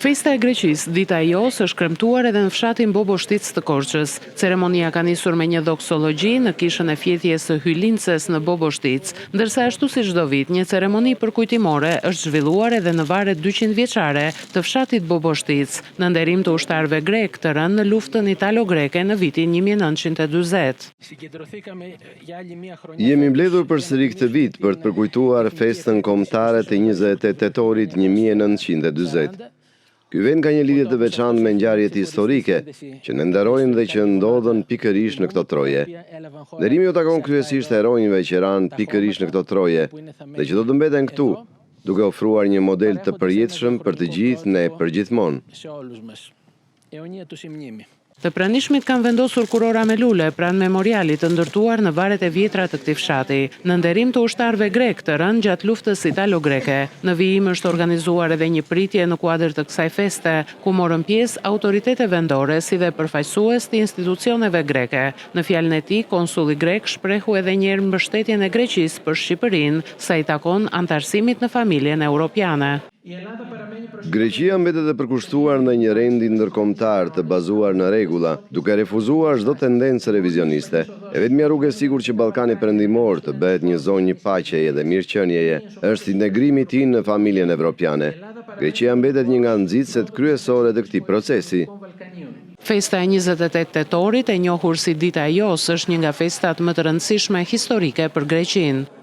Festa e Greqisë, dita e Jos, është kremtuar edhe në fshatin Boboshtic të Korçës. Ceremonia ka nisur me një doksologji në kishën e fjetjes së Hylinces në Boboshtic, ndërsa ashtu si çdo vit, një ceremoni përkujtimore është zhvilluar edhe në varet 200 vjeçare të fshatit Boboshtic, në nderim të ushtarëve grek të rënë në luftën italo-greke në vitin 1940. Jemi mbledhur përsëri këtë vit për të përkujtuar festën kombëtare të 28 tetorit 1940. Ky vend ka një lidhje të veçantë me ngjarjet historike që ne nderojmë dhe që ndodhen pikërisht në këto troje. Nderimi u takon kryesisht heronjve që ranë pikërisht në këto troje dhe që do të mbeten këtu, duke ofruar një model të përjetshëm për të gjithë ne përgjithmonë. Të pranishmit kanë vendosur kurora me lule pranë memorialit të ndërtuar në varet e vjetra të këtij fshati, në nderim të ushtarëve grek të rënë gjatë luftës italo-greke. Në vijim është organizuar edhe një pritje në kuadër të kësaj feste, ku morën pjesë autoritete vendore si dhe përfaqësues të institucioneve greke. Në fjalën e tij, konsulli grek shprehu edhe një herë mbështetjen e Greqisë për Shqipërinë, sa i takon antarësimit në familjen europiane. Greqia mbetet e përkushtuar në një rendi ndërkombëtar të bazuar në rregulla, duke refuzuar çdo tendencë revizioniste. E vetmja rrugë e sigurt që Ballkani Perëndimor të bëhet një zonë paqeje dhe mirëqënieje është integrimi i tij në familjen evropiane. Greqia mbetet një nga nxitësit kryesore të këtij procesi. Festa e 28 tetorit, e njohur si Dita e Jos, është një nga festat më të rëndësishme historike për Greqinë.